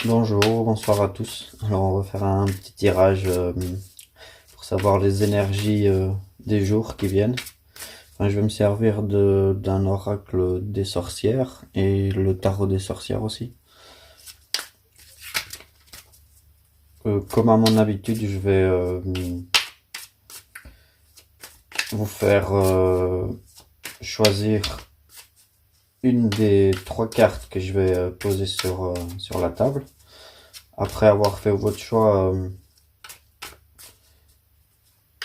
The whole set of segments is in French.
Bonjour, bonsoir à tous. Alors on va faire un petit tirage pour savoir les énergies des jours qui viennent. Enfin, je vais me servir d'un oracle des sorcières et le tarot des sorcières aussi. Comme à mon habitude, je vais vous faire choisir une des trois cartes que je vais poser sur la table. Après avoir fait votre choix,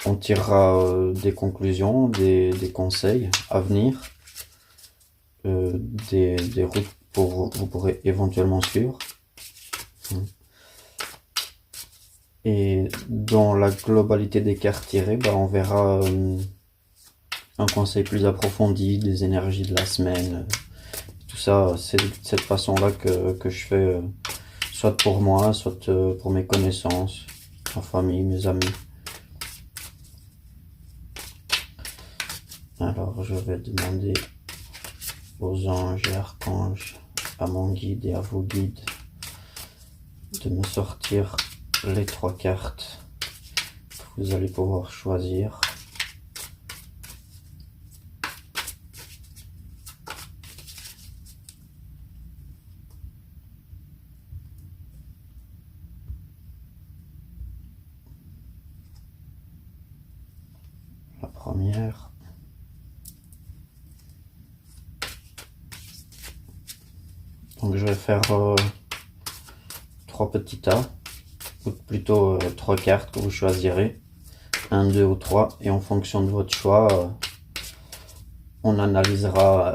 on tirera des conclusions, des conseils à venir, des routes pour vous pourrez éventuellement suivre. Et dans la globalité des cartes tirées, on verra un conseil plus approfondi des énergies de la semaine. Tout ça, c'est de cette façon-là que je fais, soit pour moi, soit pour mes connaissances, ma famille, mes amis. Alors, je vais demander aux anges et archanges, à mon guide et à vos guides, de me sortir les trois cartes que vous allez pouvoir choisir. La première. Donc je vais faire trois petits tas, ou plutôt trois cartes que vous choisirez, un, deux ou trois, et en fonction de votre choix, on analysera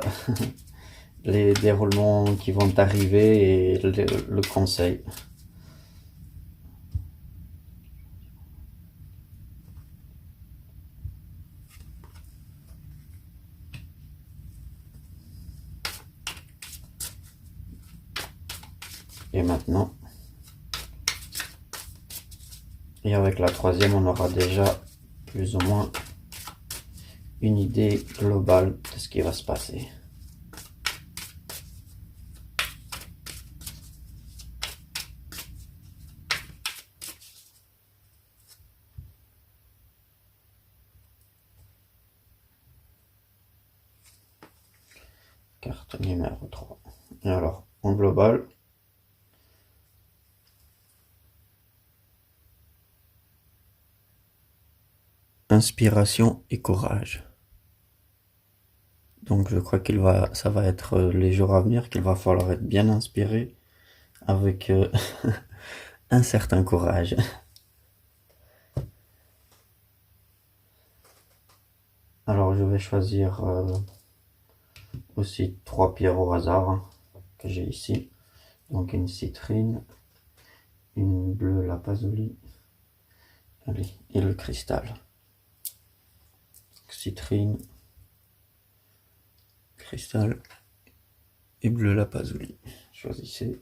les déroulements qui vont arriver et le conseil. Et maintenant, et avec la troisième, on aura déjà plus ou moins une idée globale de ce qui va se passer. Carte numéro 3. Et alors, en global, inspiration et courage. Donc je crois ça va être les jours à venir qu'il va falloir être bien inspiré avec un certain courage. Alors je vais choisir aussi trois pierres au hasard que j'ai ici. Donc une citrine, une bleue lapazuli, allez, et le cristal. Citrine, cristal et bleu lapazuli. Choisissez.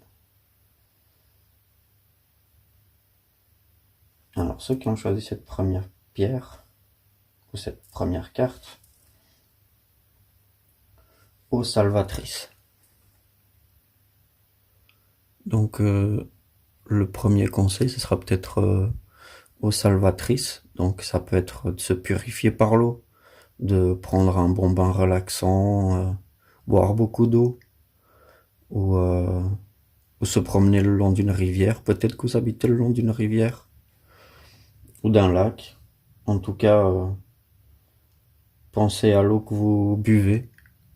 Alors ceux qui ont choisi cette première pierre ou cette première carte, eau salvatrice. Donc le premier conseil, ce sera peut-être eau salvatrice. Donc ça peut être de se purifier par l'eau, de prendre un bon bain relaxant, boire beaucoup d'eau, ou se promener le long d'une rivière. Peut-être que vous habitez le long d'une rivière ou d'un lac. En tout cas, pensez à l'eau que vous buvez.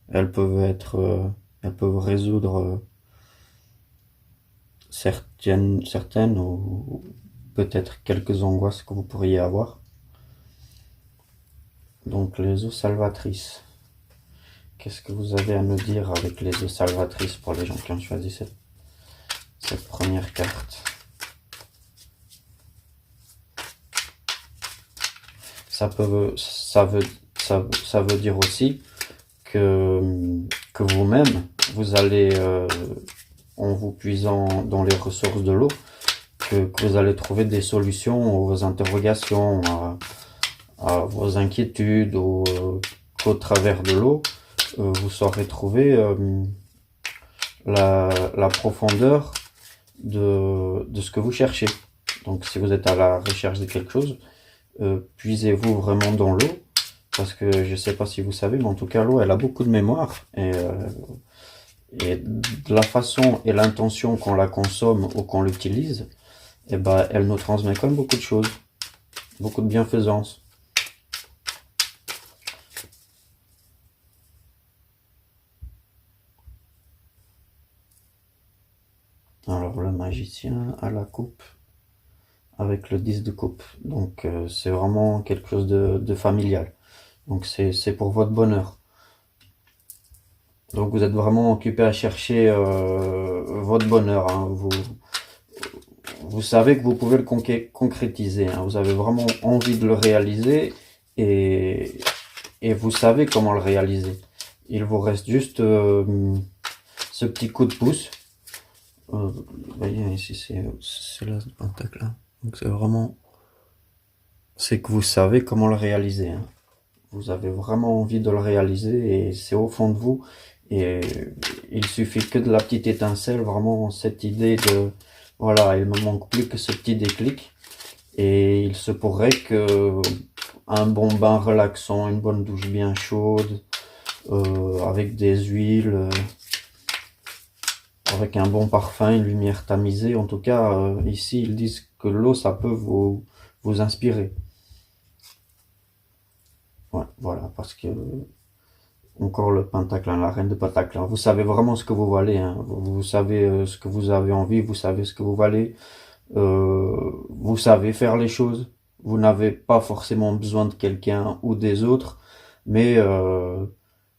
Elles peuvent résoudre certaines ou peut-être quelques angoisses que vous pourriez avoir. Donc les eaux salvatrices. Qu'est-ce que vous avez à nous dire avec les eaux salvatrices pour les gens qui ont choisi cette première carte? Ça veut dire aussi que vous-même, vous allez, en vous puisant dans les ressources de l'eau, que vous allez trouver des solutions aux interrogations, à vos inquiétudes, ou qu'au travers de l'eau, vous saurez trouver la profondeur de ce que vous cherchez. Donc si vous êtes à la recherche de quelque chose, puisez-vous vraiment dans l'eau, parce que je sais pas si vous savez, mais en tout cas l'eau elle a beaucoup de mémoire et de la façon et l'intention qu'on la consomme ou qu'on l'utilise, et ben elle nous transmet quand même beaucoup de choses, beaucoup de bienfaisance. Alors le magicien à la coupe avec le 10 de coupe. Donc c'est vraiment quelque chose de familial. Donc c'est pour votre bonheur. Donc vous êtes vraiment occupé à chercher votre bonheur, hein. Vous savez que vous pouvez le concrétiser, hein. Vous avez vraiment envie de le réaliser et, et vous savez comment le réaliser. Il vous reste juste ce petit coup de pouce. Vous voyez ici c'est l'as de pentacle, hein. Donc c'est vraiment, c'est que vous savez comment le réaliser, hein. Vous avez vraiment envie de le réaliser et c'est au fond de vous. Et il suffit que de la petite étincelle, vraiment cette idée de, voilà, il me manque plus que ce petit déclic. Et il se pourrait que un bon bain relaxant, une bonne douche bien chaude, avec des huiles, avec un bon parfum, une lumière tamisée. En tout cas, ici, ils disent que l'eau, ça peut vous inspirer. Ouais, voilà, parce que encore le pentacle, hein, la reine de pentacle, hein. Vous savez vraiment ce que vous valez, hein. Vous savez ce que vous avez envie, vous savez ce que vous valez. Vous savez faire les choses. Vous n'avez pas forcément besoin de quelqu'un ou des autres, mais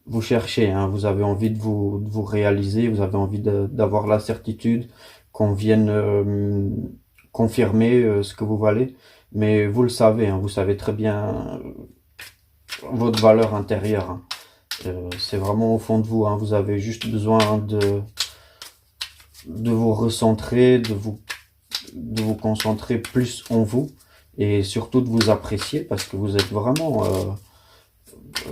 vous cherchez, hein. Vous avez envie de vous réaliser, vous avez envie d'avoir la certitude qu'on vienne confirmer ce que vous valez. Mais vous le savez, hein, vous savez très bien votre valeur intérieure, hein. C'est vraiment au fond de vous, hein. Vous avez juste besoin de vous recentrer, de vous concentrer plus en vous et surtout de vous apprécier parce que vous êtes vraiment,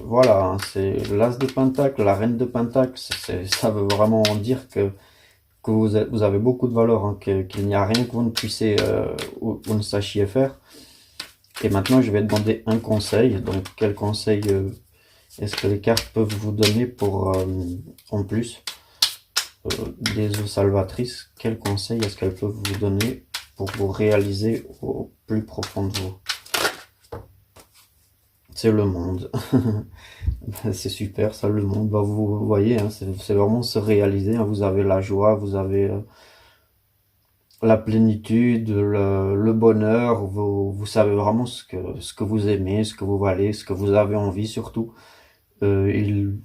voilà, hein, c'est l'as de pentacle, la reine de pentacle, ça veut vraiment dire que vous avez beaucoup de valeur, hein, qu'il n'y a rien que vous ne puissiez ou ne sachiez faire. Et maintenant, je vais demander un conseil. Donc, quel conseil est-ce que les cartes peuvent vous donner pour, en plus des eaux salvatrices, quel conseil est-ce qu'elles peuvent vous donner pour vous réaliser au plus profond de vous? C'est le monde. C'est super, ça, le monde. Bah, vous voyez, hein, c'est vraiment se réaliser, hein. Vous avez la joie, vous avez la plénitude, le bonheur. Vous savez vraiment ce que vous aimez, ce que vous valez, ce que vous avez envie surtout. Il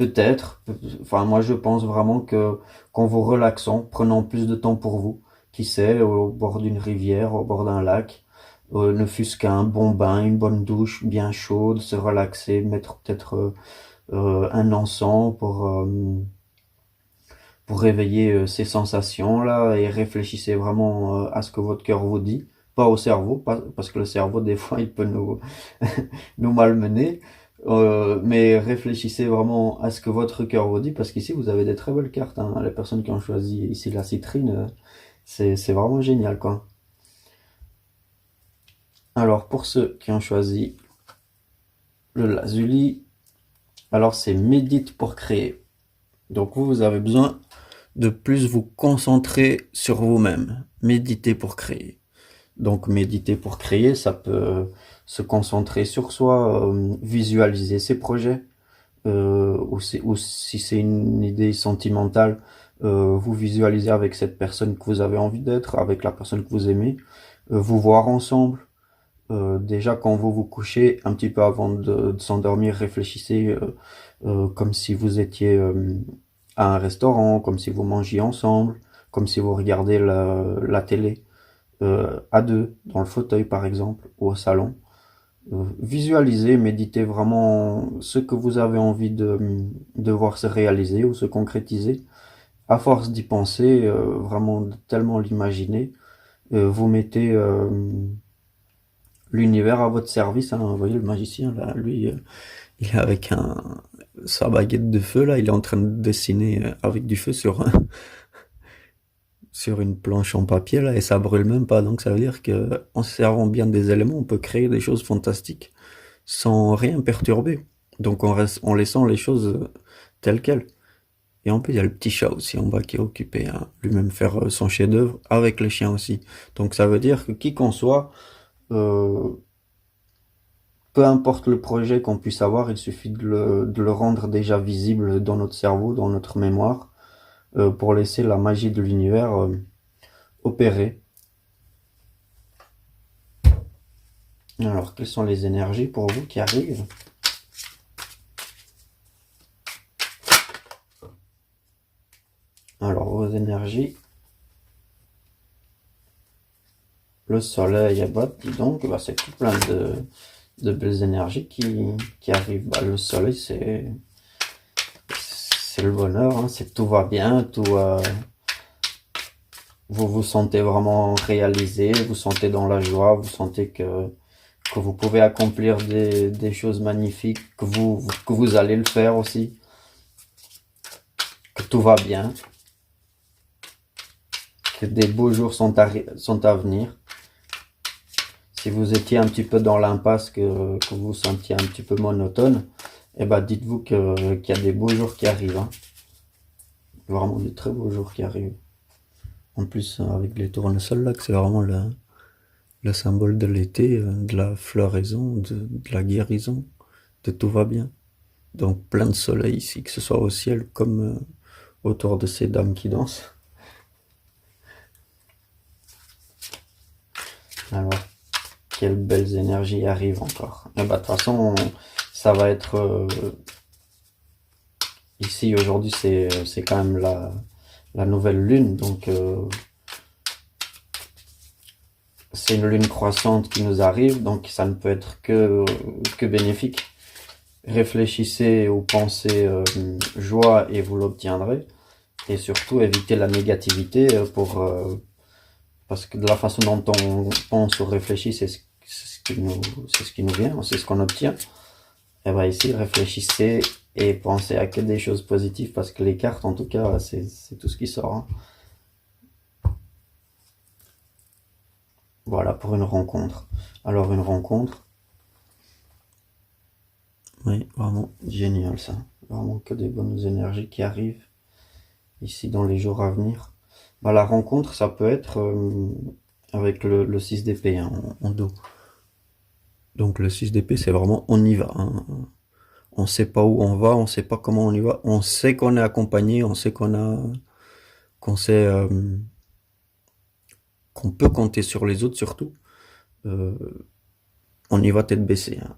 Peut-être, enfin moi je pense vraiment que qu'en vous relaxant, prenant plus de temps pour vous, qui sait, au bord d'une rivière, au bord d'un lac, ne fût-ce qu'un bon bain, une bonne douche bien chaude, se relaxer, mettre peut-être un encens pour réveiller ces sensations là et réfléchissez vraiment à ce que votre cœur vous dit, pas au cerveau, parce que le cerveau des fois il peut nous nous malmener. Mais réfléchissez vraiment à ce que votre cœur vous dit, parce qu'ici vous avez des très belles cartes, hein. Les personnes qui ont choisi ici la citrine, c'est vraiment génial, quoi. Alors pour ceux qui ont choisi le lazuli, alors c'est médite pour créer. Donc vous avez besoin de plus vous concentrer sur vous-même. Méditer pour créer. Donc méditer pour créer, ça peut se concentrer sur soi, visualiser ses projets, ou si c'est une idée sentimentale, vous visualisez avec cette personne que vous avez envie d'être, avec la personne que vous aimez, vous voir ensemble. Déjà quand vous vous couchez, un petit peu avant de s'endormir, réfléchissez comme si vous étiez à un restaurant, comme si vous mangiez ensemble, comme si vous regardez la télé à deux, dans le fauteuil par exemple, ou au salon. Visualisez, méditez vraiment ce que vous avez envie de voir se réaliser ou se concrétiser. À force d'y penser, vraiment tellement l'imaginer, vous mettez l'univers à votre service, hein. Vous voyez le magicien là, lui, il est avec sa baguette de feu là, il est en train de dessiner avec du feu sur sur une planche en papier là et ça brûle même pas. Donc ça veut dire que en se servant bien des éléments, on peut créer des choses fantastiques sans rien perturber. Donc en laissant les choses telles quelles. Et en plus, il y a le petit chat aussi en bas qui est occupé à lui-même faire son chef-d'œuvre avec les chiens aussi. Donc ça veut dire que qui qu'on soit, euh, peu importe le projet qu'on puisse avoir, il suffit de le rendre déjà visible dans notre cerveau, dans notre mémoire, pour laisser la magie de l'univers opérer. Alors, quelles sont les énergies pour vous qui arrivent? Alors, vos énergies, le soleil, bah, dis donc, bah, c'est tout plein de belles énergies qui arrivent. Bah, le soleil, c'est le bonheur, hein, c'est tout va bien, vous vous sentez vraiment réalisé, vous sentez dans la joie, vous sentez que vous pouvez accomplir des choses magnifiques, que vous allez le faire aussi, que tout va bien, que des beaux jours sont à venir. Si vous étiez un petit peu dans l'impasse, que vous vous sentiez un petit peu monotone, eh ben dites-vous qu'il y a des beaux jours qui arrivent, hein. Vraiment des très beaux jours qui arrivent. En plus, avec les tournesols là, que c'est vraiment le symbole de l'été, de la floraison, de la guérison, de tout va bien. Donc plein de soleil ici, que ce soit au ciel comme autour de ces dames qui dansent. Alors, quelles belles énergies arrivent encore. Et bah de toute façon, ça va être ici aujourd'hui, c'est quand même la nouvelle lune, donc c'est une lune croissante qui nous arrive, donc ça ne peut être que bénéfique. Réfléchissez ou pensez joie et vous l'obtiendrez. Et surtout, évitez la négativité parce que de la façon dont on pense ou réfléchit, c'est ce qui nous vient, c'est ce qu'on obtient. Et bien ici, réfléchissez et pensez à que des choses positives parce que les cartes, en tout cas, c'est tout ce qui sort, hein. Voilà, pour une rencontre. Alors, une rencontre, oui, vraiment génial ça. Vraiment que des bonnes énergies qui arrivent ici dans les jours à venir. Bah, la rencontre, ça peut être avec le 6 d'épée hein, en dos. Donc le 6 d'épée, c'est vraiment on y va, hein. On sait pas où on va, on sait pas comment on y va. On sait qu'on est accompagné, on sait qu'on sait qu'on peut compter sur les autres surtout. Euh, on y va tête baissée, hein.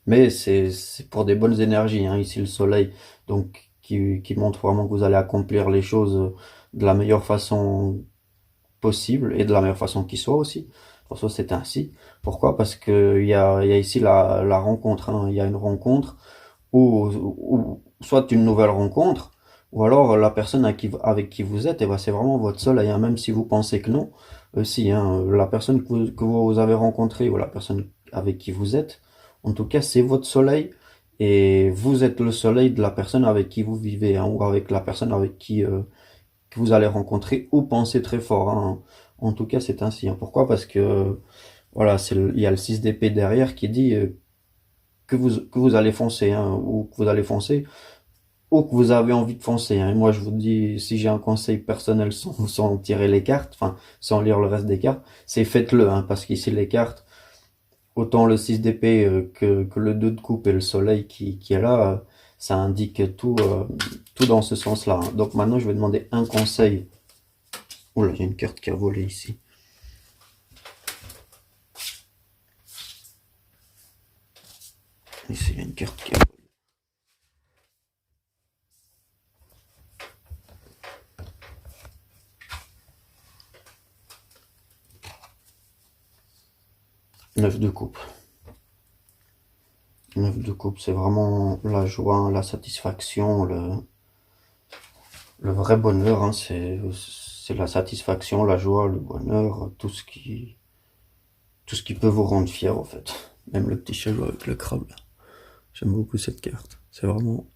Mais c'est pour des bonnes énergies, hein, ici le soleil, donc qui montre vraiment que vous allez accomplir les choses de la meilleure façon possible et de la meilleure façon qui soit aussi. Pour ça, c'est ainsi. Pourquoi? Parce que il y a ici la rencontre, hein. Il y a une rencontre ou soit une nouvelle rencontre, ou alors la personne avec qui vous êtes, et ben c'est vraiment votre soleil, hein. Même si vous pensez que non, si, hein, la personne que vous avez rencontrée ou la personne avec qui vous êtes, en tout cas, c'est votre soleil et vous êtes le soleil de la personne avec qui vous vivez, hein, ou avec la personne avec qui que vous allez rencontrer ou penser très fort, hein. En tout cas, c'est ainsi, hein. Pourquoi? Parce que voilà, il y a le 6 d'épée derrière qui dit que vous allez foncer, hein, ou que vous allez foncer, ou que vous avez envie de foncer, hein. Et moi, je vous dis, si j'ai un conseil personnel sans tirer les cartes, enfin, sans lire le reste des cartes, c'est faites-le, hein, parce qu'ici, les cartes, autant le 6 d'épée que le 2 de coupe et le soleil qui est là, ça indique tout dans ce sens-là, hein. Donc maintenant, je vais demander un conseil. Oula, il y a une carte qui a volé ici. Ici, il y a une carte qui a volé. 9 de coupe. 9 de coupe, c'est vraiment la joie, la satisfaction, le vrai bonheur, hein, c'est la satisfaction, la joie, le bonheur, tout ce qui peut vous rendre fier, en fait. Même le petit chat avec le crabe, là. J'aime beaucoup cette carte. C'est vraiment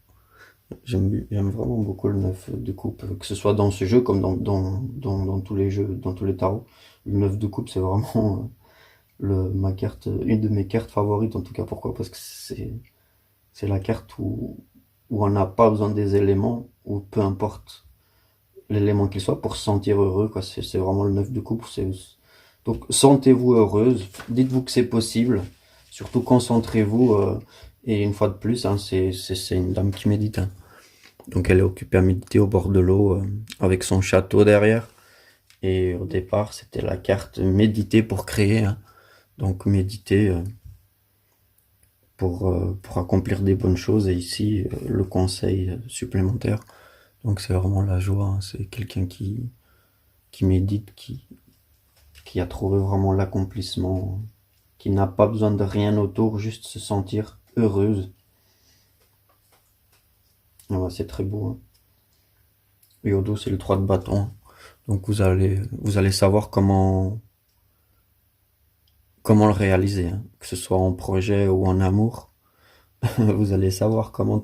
J'aime vraiment beaucoup le 9 de coupe, que ce soit dans ce jeu comme dans tous les jeux, dans tous les tarots. Le 9 de coupe, c'est vraiment ma carte, une de mes cartes favorites en tout cas. Pourquoi? Parce que c'est la carte où on n'a pas besoin des éléments, ou peu importe l'élément qu'il soit, pour se sentir heureux, quoi. C'est vraiment le 9 de coupe. Donc, sentez-vous heureuse, dites-vous que c'est possible, surtout concentrez-vous, et une fois de plus, hein, c'est une dame qui médite, hein. Donc elle est occupée à méditer au bord de l'eau, avec son château derrière. Et au départ, c'était la carte méditer pour créer, hein. Donc méditer, pour accomplir des bonnes choses. Et ici, le conseil supplémentaire. Donc c'est vraiment la joie, hein. C'est quelqu'un qui médite, qui a trouvé vraiment l'accomplissement, qui n'a pas besoin de rien autour, juste se sentir heureuse. Ah ouais, c'est très beau, hein. Et au dos, c'est le 3 de bâton. Donc vous allez savoir comment le réaliser, hein. Que ce soit en projet ou en amour. Vous allez savoir comment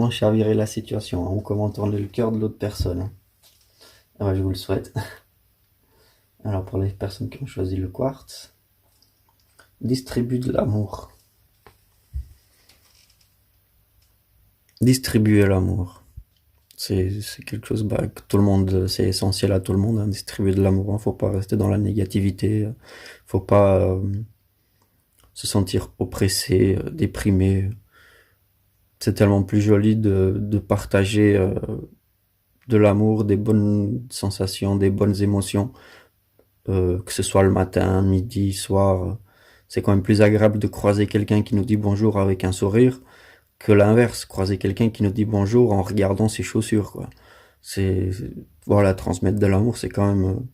chavirer la situation, hein, ou comment tourner le cœur de l'autre personne, hein. Ah ouais, je vous le souhaite. Alors pour les personnes qui ont choisi le quartz, distribue de l'amour. Distribuer l'amour. C'est quelque chose, bah, que tout le monde, c'est essentiel à tout le monde, hein, distribuer de l'amour, hein. Faut pas rester dans la négativité, faut pas se sentir oppressé, déprimé. C'est tellement plus joli de partager, de l'amour, des bonnes sensations, des bonnes émotions, que ce soit le matin, midi, soir. C'est quand même plus agréable de croiser quelqu'un qui nous dit bonjour avec un sourire que l'inverse, croiser quelqu'un qui nous dit bonjour en regardant ses chaussures, quoi. Voilà, transmettre de l'amour, c'est quand même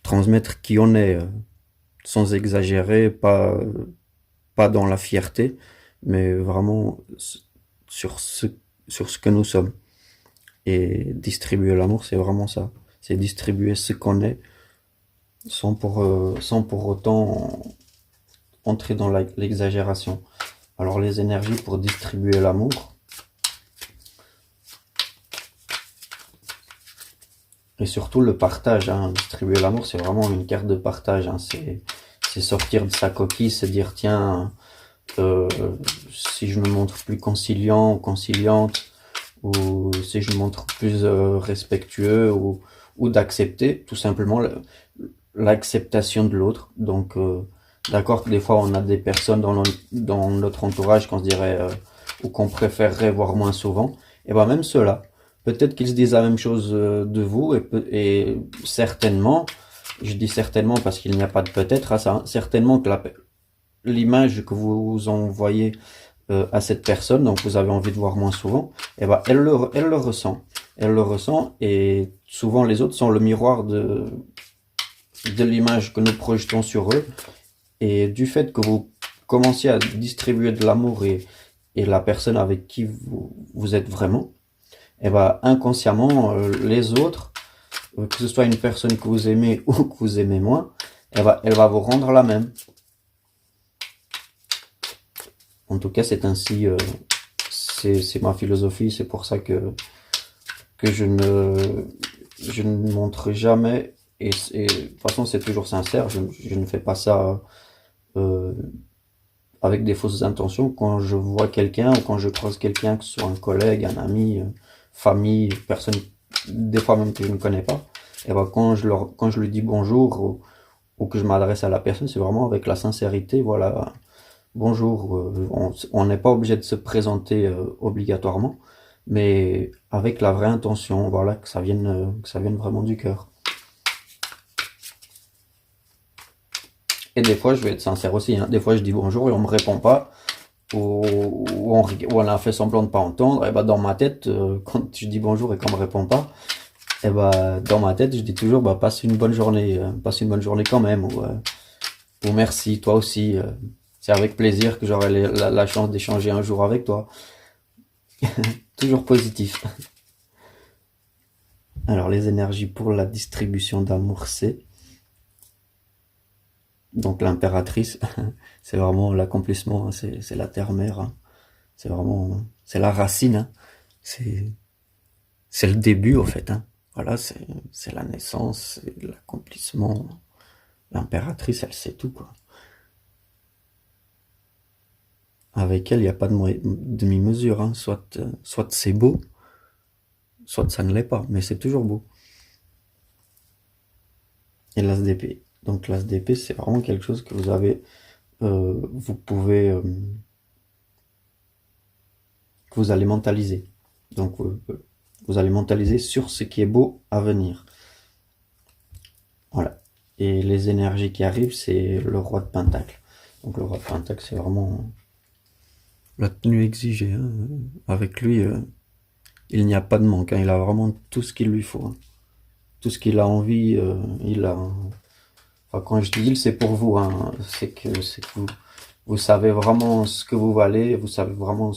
transmettre qui on est, sans exagérer, pas dans la fierté, mais vraiment sur ce que nous sommes. Et distribuer l'amour, c'est vraiment ça. C'est distribuer ce qu'on est, sans pour autant entrer dans l'exagération. Alors les énergies pour distribuer l'amour, et surtout le partage, hein. Distribuer l'amour, c'est vraiment une carte de partage, hein. C'est sortir de sa coquille, se dire tiens, euh, si je me montre plus conciliant ou conciliante, ou si je me montre plus respectueux, ou d'accepter tout simplement l'acceptation de l'autre. Donc d'accord que des fois on a des personnes dans notre entourage qu'on se dirait, ou qu'on préférerait voir moins souvent, et ben même ceux-là, peut-être qu'ils se disent la même chose de vous, et certainement, je dis certainement parce qu'il n'y a pas de peut-être à ça, hein, certainement que l'image que vous envoyez à cette personne, donc vous avez envie de voir moins souvent, et ben elle le ressent. Elle le ressent, et souvent les autres sont le miroir de l'image que nous projetons sur eux. Et du fait que vous commenciez à distribuer de l'amour, et la personne avec qui vous êtes vraiment, et ben inconsciemment, les autres, que ce soit une personne que vous aimez ou que vous aimez moins, elle va vous rendre la même. En tout cas, c'est ainsi, c'est ma philosophie. C'est pour ça que je ne montre jamais, et de toute façon c'est toujours sincère. Je ne fais pas ça euh, avec des fausses intentions. Quand je vois quelqu'un, ou quand je croise quelqu'un, que ce soit un collègue, un ami, famille, personne, des fois même que je ne connais pas, et ben quand je lui dis bonjour, ou que je m'adresse à la personne, c'est vraiment avec la sincérité. Voilà, bonjour. On n'est pas obligé de se présenter obligatoirement, mais avec la vraie intention. Voilà, que ça vienne vraiment du cœur. Et des fois, je vais être sincère aussi, hein. Des fois, je dis bonjour et on me répond pas, ou on a fait semblant de pas entendre. Et bah dans ma tête, quand je dis bonjour et qu'on me répond pas, et bah dans ma tête, je dis toujours bah passe une bonne journée quand même, ou merci toi aussi. C'est avec plaisir que j'aurai la chance d'échanger un jour avec toi. Toujours positif. Alors les énergies pour la distribution d'amour, c'est donc l'impératrice. C'est vraiment l'accomplissement, hein. C'est la terre-mère, hein. C'est vraiment, c'est la racine, hein. C'est, c'est le début, au fait, hein. Voilà, c'est la naissance, c'est l'accomplissement. L'impératrice, elle sait tout, quoi. Avec elle, il n'y a pas de demi-mesure, hein. Soit c'est beau, soit ça ne l'est pas, mais c'est toujours beau. Et l'as d'épée. Donc l'as d'épée, c'est vraiment quelque chose que vous avez, vous pouvez, que vous allez mentaliser. Donc vous allez mentaliser sur ce qui est beau à venir. Voilà. Et les énergies qui arrivent, c'est le roi de Pentacle. Donc le roi de Pentacle, c'est vraiment la tenue exigée, hein. Avec lui, il n'y a pas de manque, hein. Il a vraiment tout ce qu'il lui faut, hein. Tout ce qu'il a envie, il a. Enfin, quand je dis il, c'est pour vous, hein. C'est que vous savez vraiment ce que vous valez, vous savez vraiment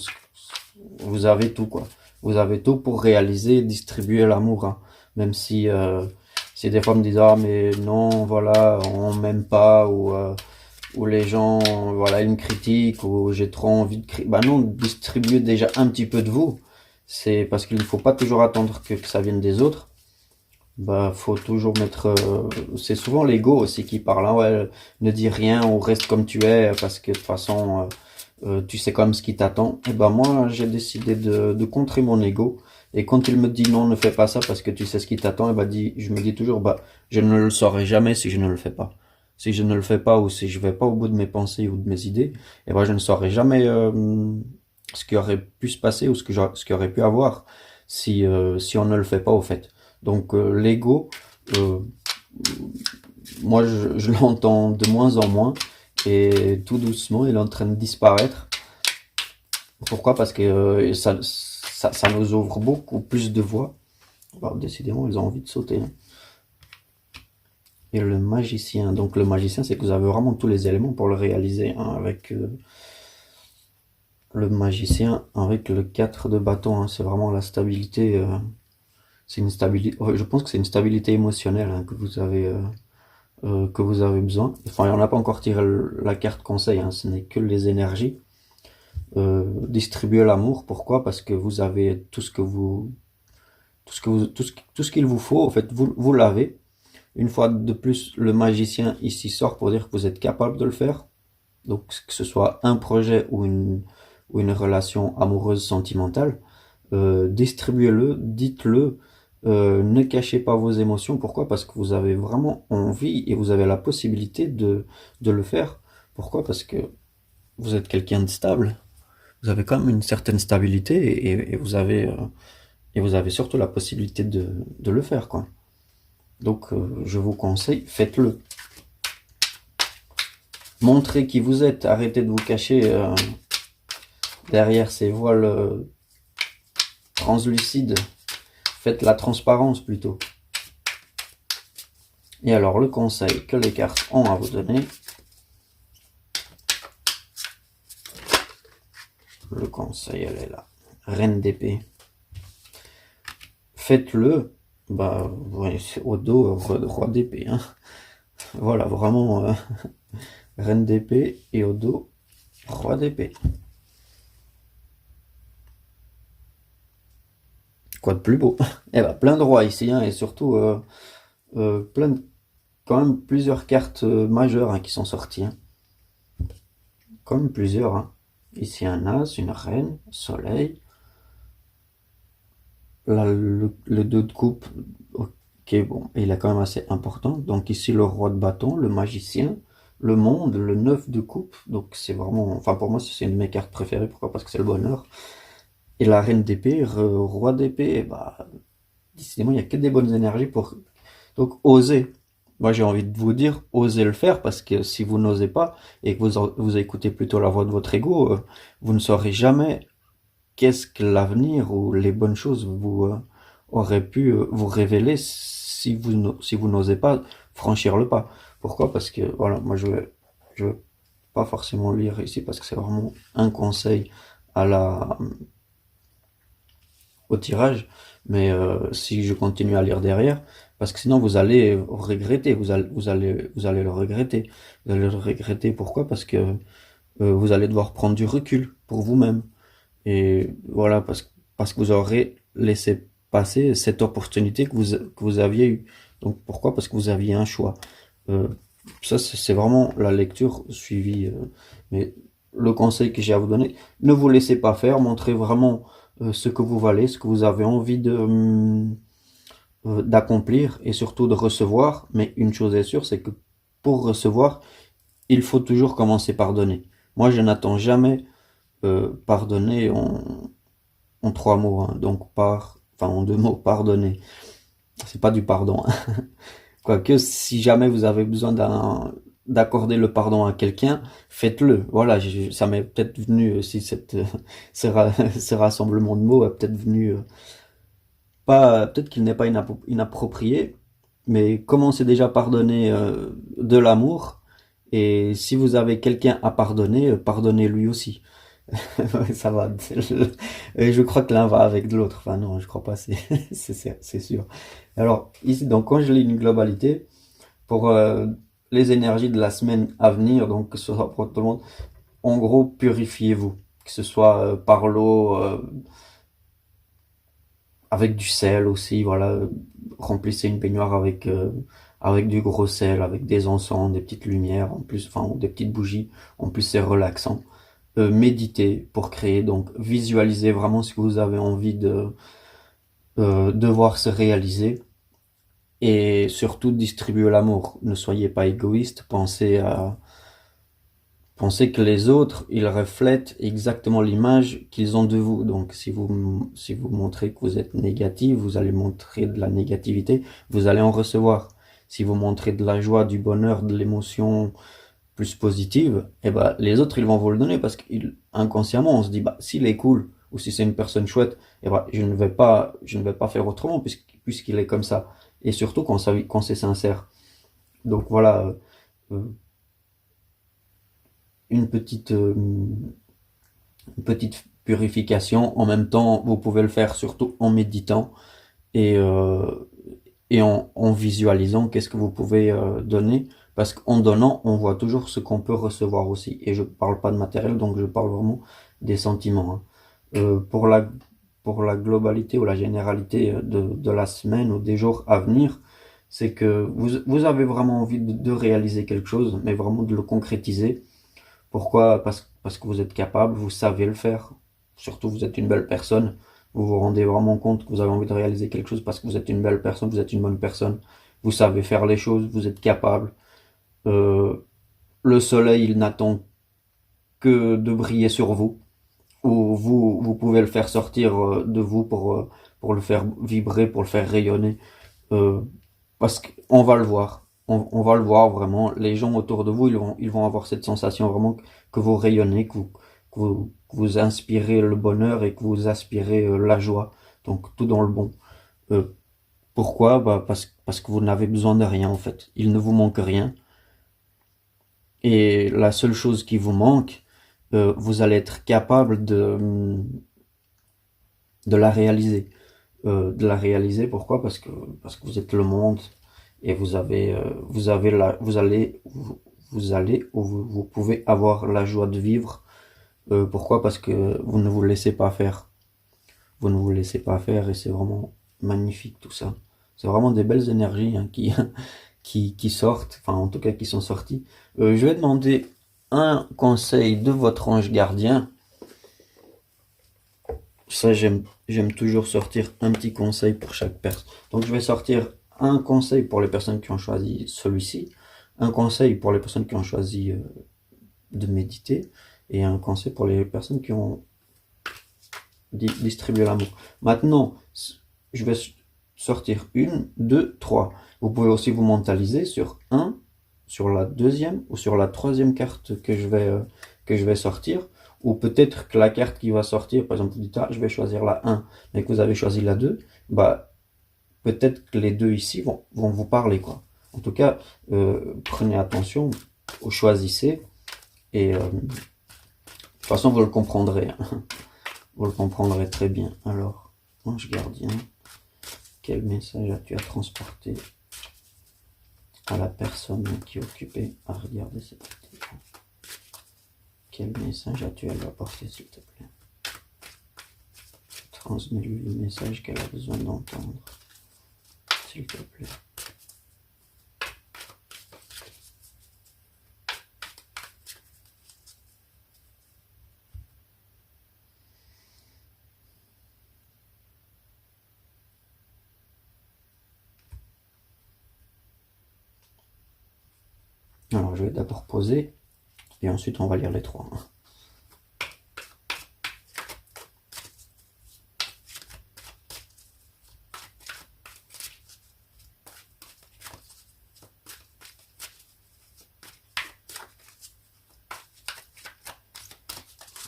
vous avez tout, quoi. Vous avez tout pour réaliser, distribuer l'amour, hein. Même si des fois me disent ah mais non voilà on m'aime pas ou les gens voilà ils me critiquent ou j'ai trop envie de critiquer. Bah non, distribuez déjà un petit peu de vous. C'est parce qu'il ne faut pas toujours attendre que ça vienne des autres. Bah, faut toujours mettre. C'est souvent l'ego aussi qui parle, hein. Ouais, ne dis rien ou reste comme tu es parce que de toute façon, tu sais quand même ce qui t'attend. Et ben moi, j'ai décidé de contrer mon ego. Et quand il me dit non, ne fais pas ça parce que tu sais ce qui t'attend, et ben je me dis toujours, bah, je ne le saurai jamais si je ne le fais pas. Si je ne le fais pas ou si je vais pas au bout de mes pensées ou de mes idées, et ben je ne saurai jamais ce qui aurait pu se passer ou ce qui aurait pu avoir si on ne le fait pas au fait. Donc l'ego, euh, moi je l'entends de moins en moins et tout doucement il est en train de disparaître. Pourquoi? Parce que ça nous ouvre beaucoup plus de voies. Alors, décidément ils ont envie de sauter, hein. Et le magicien, donc le magicien c'est que vous avez vraiment tous les éléments pour le réaliser, hein, avec le magicien, avec le 4 de bâton, hein, c'est vraiment la stabilité. C'est une stabilité, je pense que c'est une stabilité émotionnelle, hein, que vous avez besoin. Enfin, on n'a pas encore tiré la carte conseil, hein, ce n'est que les énergies. Distribuer l'amour, pourquoi? Parce que vous avez tout ce qu'il vous faut. En fait, vous l'avez. Une fois de plus, le magicien ici sort pour dire que vous êtes capable de le faire. Donc, que ce soit un projet ou une relation amoureuse sentimentale, distribuez-le, dites-le, ne cachez pas vos émotions. Pourquoi? Parce que vous avez vraiment envie et vous avez la possibilité de le faire. Pourquoi? Parce que vous êtes quelqu'un de stable. Vous avez quand même une certaine stabilité et vous avez surtout la possibilité de le faire, quoi. Donc, je vous conseille, faites-le. Montrez qui vous êtes. Arrêtez de vous cacher derrière ces voiles translucides. Faites la transparence plutôt. Et alors, le conseil que les cartes ont à vous donner. Le conseil, elle est là. Reine d'épée. Faites-le. Bah, ouais, c'est au dos, roi d'épée, hein. Voilà, vraiment, reine d'épée et au dos, roi d'épée. Quoi de plus beau? Eh ben, plein de rois ici, hein, et surtout, quand même plusieurs cartes majeures, hein, qui sont sorties, hein. Quand même plusieurs, hein. Ici un as, une reine, soleil. Là, le 2 de coupe, ok, bon, il est quand même assez important. Donc ici le roi de bâton, le magicien, le monde, le 9 de coupe. Donc c'est vraiment, enfin pour moi c'est une de mes cartes préférées. Pourquoi? Parce que c'est le bonheur. Et la reine d'épée, roi d'épée, bah décidément il n'y a que des bonnes énergies pour. Donc osez. Moi j'ai envie de vous dire, osez le faire parce que si vous n'osez pas et que vous écoutez plutôt la voix de votre ego, vous ne saurez jamais qu'est-ce que l'avenir ou les bonnes choses auraient pu vous révéler si vous n'osez pas franchir le pas. Pourquoi? Parce que voilà, moi je vais pas forcément lire ici parce que c'est vraiment un conseil à au tirage, mais si je continue à lire derrière, parce que sinon vous allez regretter, vous allez le regretter. Vous allez le regretter. Pourquoi? Parce que vous allez devoir prendre du recul pour vous-même. Et voilà, parce que vous aurez laissé passer cette opportunité que vous aviez eue. Donc pourquoi? Parce que vous aviez un choix. Euh, Ça, c'est vraiment la lecture suivie. Mais le conseil que j'ai à vous donner, ne vous laissez pas faire, montrez vraiment ce que vous valez, ce que vous avez envie d'accomplir et surtout de recevoir. Mais une chose est sûre, c'est que pour recevoir, il faut toujours commencer par donner. Moi, je n'attends jamais pardonner en trois mots, hein. Donc enfin en deux mots, pardonner. C'est pas du pardon, hein. Quoique, si jamais vous avez besoin d'accorder le pardon à quelqu'un, faites-le. Voilà, ça m'est peut-être venu, si ce rassemblement de mots est peut-être venu, pas, peut-être qu'il n'est pas inapproprié, mais commencez déjà à pardonner de l'amour. Et si vous avez quelqu'un à pardonner, pardonnez lui aussi. Ça va. Et je crois que l'un va avec l'autre. Enfin non, je crois pas, c'est sûr. Alors ici, donc quand je lis une globalité, pour les énergies de la semaine à venir, donc que ce soit pour tout le monde, en gros, purifiez-vous. Que ce soit par l'eau, avec du sel aussi, voilà. Remplissez une baignoire avec du gros sel, avec des encens, des petites lumières, en plus, enfin, ou des petites bougies. En plus, c'est relaxant. Méditez pour créer, donc visualisez vraiment ce que vous avez envie de voir se réaliser. Et surtout, distribuez l'amour. Ne soyez pas égoïste, pensez que les autres, ils reflètent exactement l'image qu'ils ont de vous. Donc, si vous montrez que vous êtes négatif, vous allez montrer de la négativité, vous allez en recevoir. Si vous montrez de la joie, du bonheur, de l'émotion plus positive, eh ben, les autres, ils vont vous le donner parce qu'inconsciemment, on se dit, bah, s'il est cool, ou si c'est une personne chouette, eh ben, je ne vais pas faire autrement puisqu'il est comme ça. Et surtout quand c'est sincère. Donc voilà, euh, une petite, euh, une petite purification. En même temps, vous pouvez le faire surtout en méditant et, en visualisant qu'est-ce que vous pouvez donner. Parce qu'en donnant, on voit toujours ce qu'on peut recevoir aussi. Et je parle pas de matériel, donc je parle vraiment des sentiments, hein. Pour pour la globalité ou la généralité de la semaine ou des jours à venir, c'est que vous avez vraiment envie de réaliser quelque chose, mais vraiment de le concrétiser. Pourquoi? Parce que vous êtes capable, vous savez le faire. Surtout, vous êtes une belle personne. Vous vous rendez vraiment compte que vous avez envie de réaliser quelque chose parce que vous êtes une belle personne, vous êtes une bonne personne. Vous savez faire les choses, vous êtes capable. Euh, le soleil, il n'attend que de briller sur vous. Ou vous pouvez le faire sortir de vous pour le faire vibrer, pour le faire rayonner. Euh, Parce qu'on va le voir. On va le voir vraiment. Les gens autour de vous, ils vont avoir cette sensation vraiment que vous rayonnez, que vous inspirez le bonheur et que vous aspirez la joie. Donc tout dans le bon. Euh, Pourquoi? Bah, parce que vous n'avez besoin de rien en fait. Il ne vous manque rien. Et la seule chose qui vous manque, vous allez être capable de la réaliser. De la réaliser, pourquoi? Parce que vous êtes le monde et vous allez ou vous pouvez avoir la joie de vivre. Pourquoi? Parce que vous ne vous laissez pas faire. Vous ne vous laissez pas faire et c'est vraiment magnifique tout ça. C'est vraiment des belles énergies, hein, qui sortent, enfin en tout cas qui sont sorties. Je vais demander un conseil de votre ange gardien. Ça, j'aime toujours sortir un petit conseil pour chaque personne. Donc, je vais sortir un conseil pour les personnes qui ont choisi celui-ci, un conseil pour les personnes qui ont choisi de méditer, et un conseil pour les personnes qui ont distribué l'amour. Maintenant, je vais sortir une, deux, trois. Vous pouvez aussi vous mentaliser sur sur la deuxième ou sur la troisième carte que je vais sortir. Ou peut-être que la carte qui va sortir, par exemple, vous dites, ah, je vais choisir la un, mais que vous avez choisi la 2, bah, peut-être que les deux ici vont vous parler, quoi. En tout cas, prenez attention, choisissez, et de toute façon, vous le comprendrez, hein. Vous le comprendrez très bien. Alors, ange gardien, quel message as-tu à transporter à la personne qui est occupée à regarder cette vidéo? Quel message as-tu à lui apporter, s'il te plaît? Transmets-lui le message qu'elle a besoin d'entendre, s'il te plaît. Alors, je vais d'abord poser, et ensuite on va lire les trois.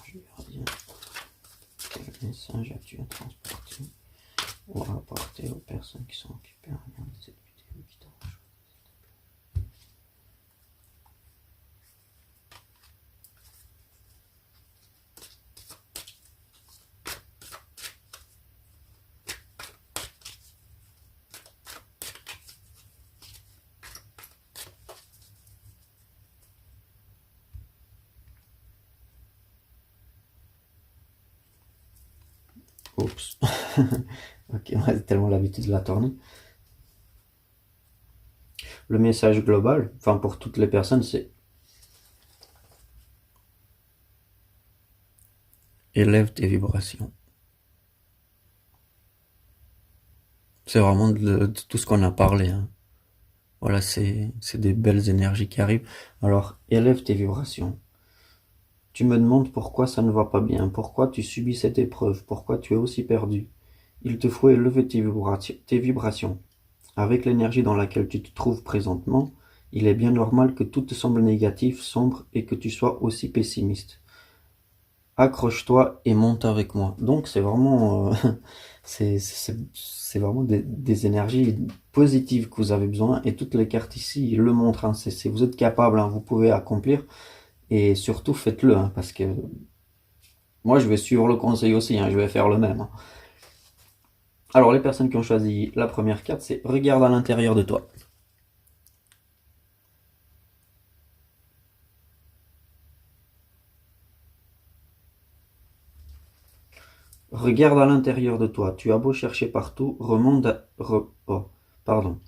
Je vais dire quel message as-tu à transporter ou à apporter aux personnes qui sont occupées à regarder cette vidéo qui t'arrange. Oups. Ok, on a tellement l'habitude de la tourner. Le message global, enfin pour toutes les personnes, c'est élève tes vibrations. C'est vraiment de tout ce qu'on a parlé, hein. Voilà, c'est des belles énergies qui arrivent. Alors, élève tes vibrations. Tu me demandes pourquoi ça ne va pas bien, pourquoi tu subis cette épreuve, pourquoi tu es aussi perdu. Il te faut élever tes vibrations. Avec l'énergie dans laquelle tu te trouves présentement, il est bien normal que tout te semble négatif, sombre et que tu sois aussi pessimiste. Accroche-toi et monte avec moi. Donc c'est vraiment, c'est vraiment des énergies positives que vous avez besoin et toutes les cartes ici le montrent, hein. Vous êtes capable, hein, vous pouvez accomplir et surtout faites-le, hein, parce que moi je vais suivre le conseil aussi, hein, je vais faire le même, hein. Alors les personnes qui ont choisi la première carte, c'est regarde à l'intérieur de toi. Regarde à l'intérieur de toi. Tu as beau chercher partout, oh, pardon.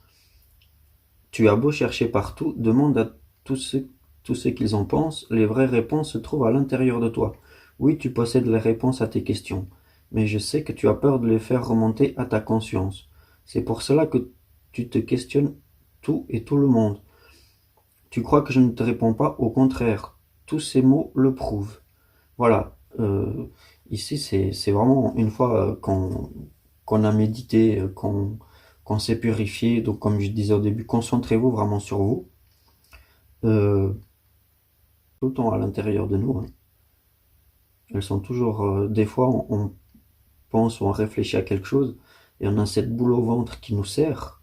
Tu as beau chercher partout, demande à tous ceux qu'ils en pensent, les vraies réponses se trouvent à l'intérieur de toi. Oui, tu possèdes les réponses à tes questions, mais je sais que tu as peur de les faire remonter à ta conscience. C'est pour cela que tu te questionnes tout et tout le monde. Tu crois que je ne te réponds pas, au contraire. Tous ces mots le prouvent. Voilà. Ici, c'est vraiment une fois qu'on a médité, qu'on s'est purifié. Donc, comme je disais au début, concentrez-vous vraiment sur vous, euh, tout le temps à l'intérieur de nous, hein. Elles sont toujours. Des fois, on pense ou on réfléchit à quelque chose et on a cette boule au ventre qui nous serre.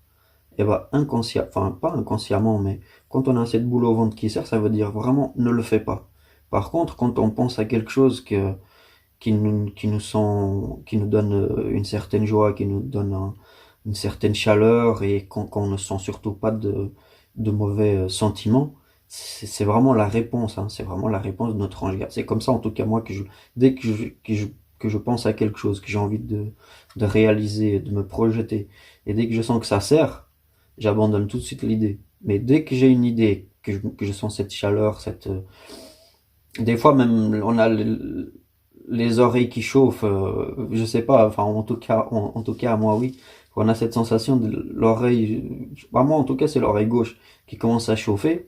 Et bah, enfin, pas inconsciemment, mais quand on a cette boule au ventre qui serre, ça veut dire vraiment ne le fais pas. Par contre, quand on pense à quelque chose qui nous donne une certaine joie, qui nous donne une certaine chaleur et qu'on ne sent surtout pas de mauvais sentiments, c'est vraiment la réponse, hein, c'est vraiment la réponse de notre ange garde. C'est comme ça, en tout cas, moi, dès que je pense à quelque chose, que j'ai envie de réaliser, de me projeter, et dès que je sens que ça sert, j'abandonne tout de suite l'idée. Mais dès que j'ai une idée, que je sens cette chaleur, des fois même, on a les oreilles qui chauffent, je sais pas, enfin en tout cas à moi oui, on a cette sensation de l'oreille, bah, moi en tout cas c'est l'oreille gauche qui commence à chauffer,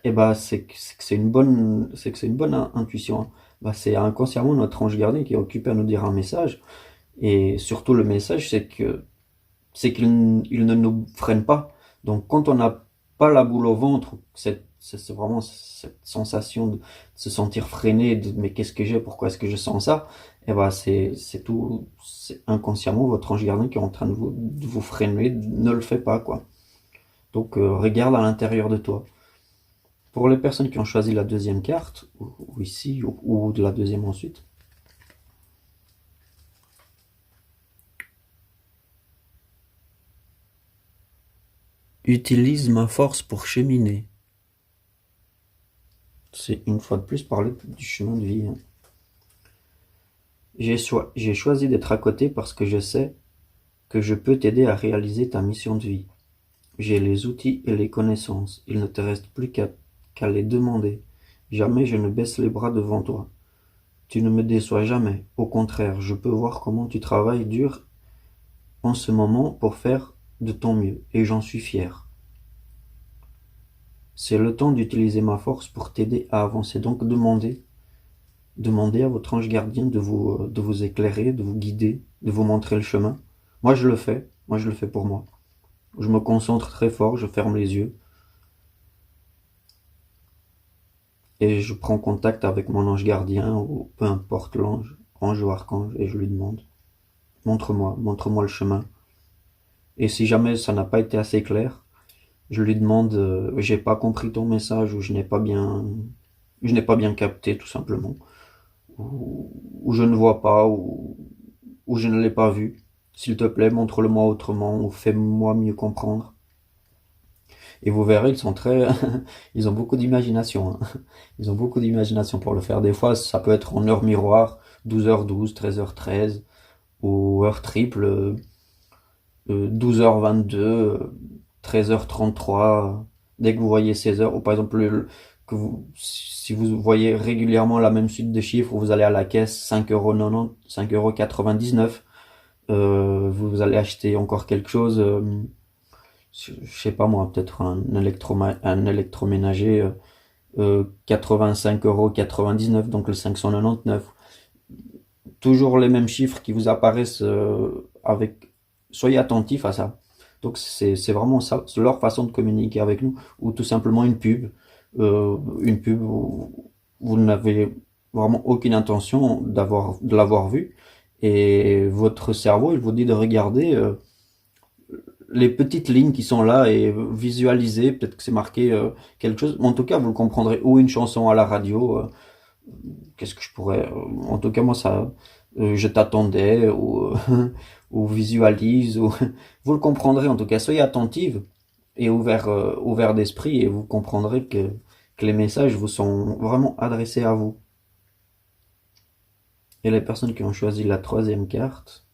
et bah c'est une bonne, c'est que c'est une bonne intuition, hein. Bah, c'est inconsciemment notre ange gardien qui est occupé à nous dire un message, et surtout le message c'est qu'il ne nous freine pas. Donc quand on n'a pas la boule au ventre, c'est vraiment cette sensation de se sentir freiné, de mais qu'est-ce que j'ai, pourquoi est-ce que je sens ça? Et ben c'est tout, c'est inconsciemment votre ange gardien qui est en train de vous freiner, ne le fait pas quoi. Donc regarde à l'intérieur de toi. Pour les personnes qui ont choisi la deuxième carte, ou ici, ou de la deuxième ensuite, utilise ma force pour cheminer. C'est une fois de plus parler du chemin de vie, hein. J'ai choisi d'être à côté parce que je sais que je peux t'aider à réaliser ta mission de vie. J'ai les outils et les connaissances. Il ne te reste plus qu'à les demander. Jamais je ne baisse les bras devant toi. Tu ne me déçois jamais. Au contraire, je peux voir comment tu travailles dur en ce moment pour faire de ton mieux, et j'en suis fier. C'est le temps d'utiliser ma force pour t'aider à avancer. Donc demandez à votre ange gardien de vous éclairer, de vous guider, de vous montrer le chemin. Moi je le fais, moi je le fais pour moi. Je me concentre très fort, je ferme les yeux et je prends contact avec mon ange gardien ou peu importe l'ange, ange ou archange, et je lui demande, montre-moi le chemin. Et si jamais ça n'a pas été assez clair, je lui demande, j'ai pas compris ton message ou je n'ai pas bien capté tout simplement, ou je ne vois pas, ou je ne l'ai pas vu. S'il te plaît, montre-le-moi autrement ou fais-moi mieux comprendre. Et vous verrez, ils sont très, ils ont beaucoup d'imagination, hein. Ils ont beaucoup d'imagination pour le faire. Des fois, ça peut être en heure miroir, 12h12, 13h13, ou heure triple, 12h22, 13h33. Dès que vous voyez 16h, ou par exemple, si vous voyez régulièrement la même suite de chiffres, vous allez à la caisse 5,90 €, 5,99 €, vous allez acheter encore quelque chose, je sais pas moi, peut-être un électroménager, 85,99 €, donc le 599. Toujours les mêmes chiffres qui vous apparaissent, soyez attentifs à ça. Donc c'est vraiment ça, c'est leur façon de communiquer avec nous, ou tout simplement une pub où vous n'avez vraiment aucune intention de l'avoir vue, et votre cerveau il vous dit de regarder les petites lignes qui sont là et visualiser, peut-être que c'est marqué quelque chose, mais en tout cas vous le comprendrez, ou une chanson à la radio, qu'est-ce que je pourrais, en tout cas moi ça, je t'attendais, ou ou visualise, ou vous le comprendrez. En tout cas soyez attentive et ouvert d'esprit, et vous comprendrez que les messages vous sont vraiment adressés à vous. Et les personnes qui ont choisi la troisième carte,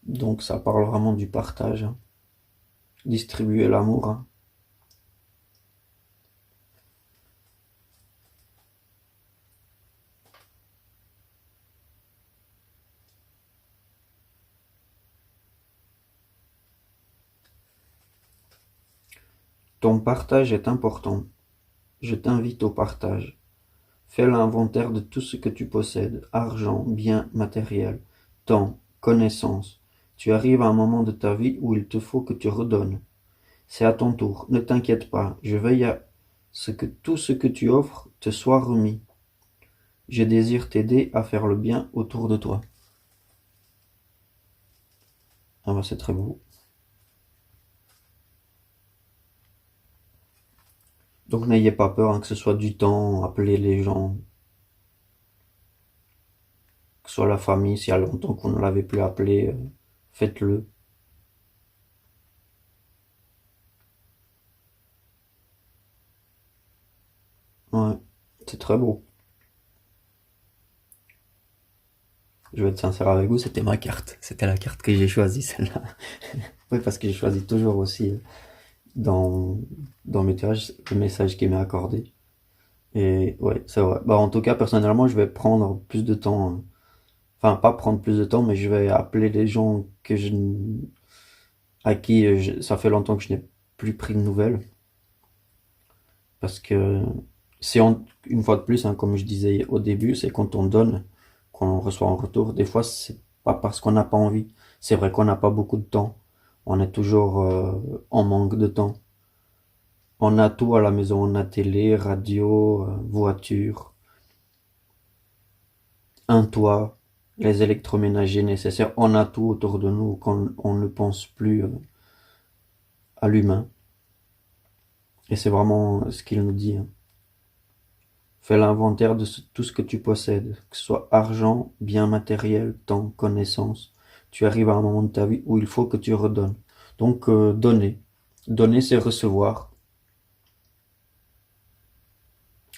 donc ça parle vraiment du partage, hein. Distribuer l'amour, hein. Ton partage est important. Je t'invite au partage. Fais l'inventaire de tout ce que tu possèdes, argent, biens matériels, temps, connaissances. Tu arrives à un moment de ta vie où il te faut que tu redonnes. C'est à ton tour, ne t'inquiète pas, je veille à ce que tout ce que tu offres te soit remis. Je désire t'aider à faire le bien autour de toi. Ah bah c'est très beau. Donc n'ayez pas peur, hein, que ce soit du temps, appeler les gens, que ce soit la famille, s'il y a longtemps qu'on ne l'avait plus appelé, faites-le. Ouais, c'est très beau. Je vais être sincère avec vous, c'était ma carte. C'était la carte que j'ai choisie, celle-là. Oui, parce que j'ai choisi toujours aussi, dans, dans mes tirages, le message qui m'est accordé. Et ouais, c'est vrai. Bah, en tout cas, personnellement, je vais prendre plus de temps, enfin, pas prendre plus de temps, mais je vais appeler les gens à qui ça fait longtemps que je n'ai plus pris de nouvelles. Parce que une fois de plus, hein, comme je disais au début, c'est quand on donne qu'on reçoit en retour. Des fois, c'est pas parce qu'on n'a pas envie. C'est vrai qu'on n'a pas beaucoup de temps. On est toujours en manque de temps. On a tout à la maison. On a télé, radio, voiture, un toit, les électroménagers nécessaires. On a tout autour de nous quand on ne pense plus à l'humain. Et c'est vraiment ce qu'il nous dit, hein. Fais l'inventaire de tout ce que tu possèdes, que ce soit argent, biens matériels, temps, connaissances. Tu arrives à un moment de ta vie où il faut que tu redonnes. Donc, donner. Donner, c'est recevoir.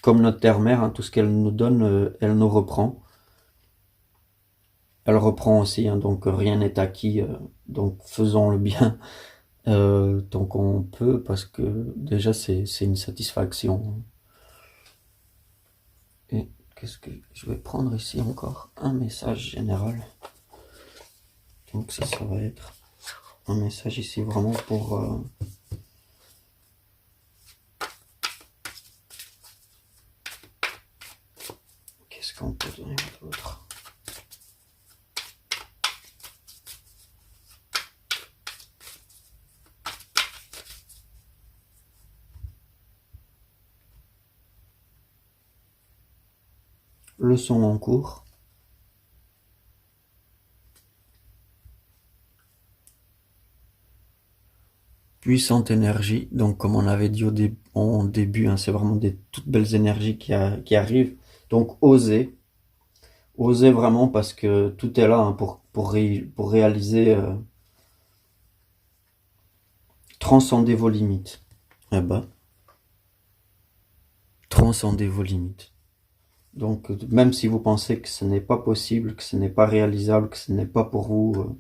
comme notre terre-mère, hein, tout ce qu'elle nous donne, elle nous reprend. Elle reprend aussi, hein, donc rien n'est acquis, donc faisons le bien tant qu'on peut, parce que déjà c'est une satisfaction. Et qu'est-ce que je vais prendre ici encore? Un message général. Donc ça va être un message ici vraiment pour... qu'est-ce qu'on peut donner d'autre? Leçon en cours. Puissante énergie, donc comme on avait dit en début, hein, c'est vraiment des toutes belles énergies qui arrivent. Donc oser vraiment, parce que tout est là, hein, pour réaliser, transcender vos limites. Eh ben, transcender vos limites. Donc même si vous pensez que ce n'est pas possible, que ce n'est pas réalisable, que ce n'est pas pour vous,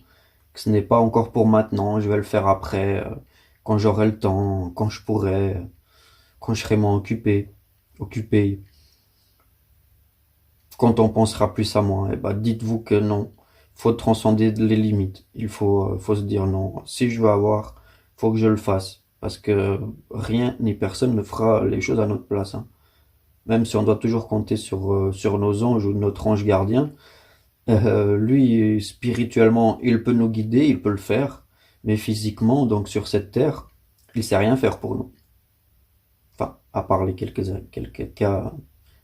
que ce n'est pas encore pour maintenant, je vais le faire après, quand j'aurai le temps, quand je pourrai, quand je serai moins occupé, quand on pensera plus à moi, eh ben, dites-vous que non, faut transcender les limites. Faut se dire non. Si je veux avoir, faut que je le fasse. Parce que rien ni personne ne fera les choses à notre place, hein. Même si on doit toujours compter sur nos anges ou notre ange gardien, lui, spirituellement, il peut nous guider, il peut le faire. Mais physiquement, donc sur cette terre, il sait rien faire pour nous. Enfin, à part les quelques cas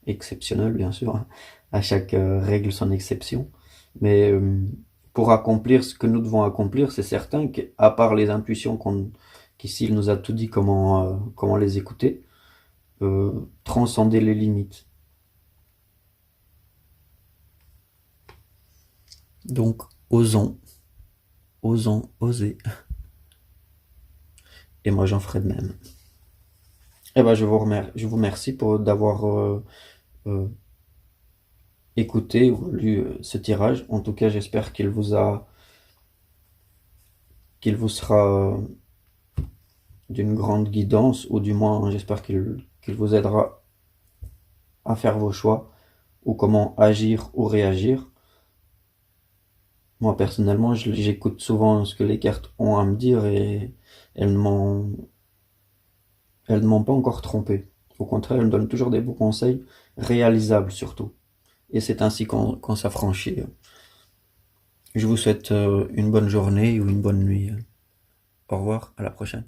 exceptionnels, bien sûr, hein. À chaque règle son exception. Mais pour accomplir ce que nous devons accomplir, c'est certain qu'à part les intuitions qu'ici il nous a tout dit comment les écouter, transcender les limites. Donc, oser. Et moi j'en ferai de même. Eh ben, je vous remercie d'avoir euh, écouté ou lu ce tirage. En tout cas, j'espère qu'il vous sera d'une grande guidance, ou du moins, j'espère qu'il vous aidera à faire vos choix, ou comment agir ou réagir. Moi, personnellement, j'écoute souvent ce que les cartes ont à me dire, et elles ne m'ont, elles ne m'ont pas encore trompé. Au contraire, elles me donnent toujours des bons conseils, réalisables surtout. Et c'est ainsi qu'on s'affranchit. Je vous souhaite une bonne journée ou une bonne nuit. Au revoir, à la prochaine.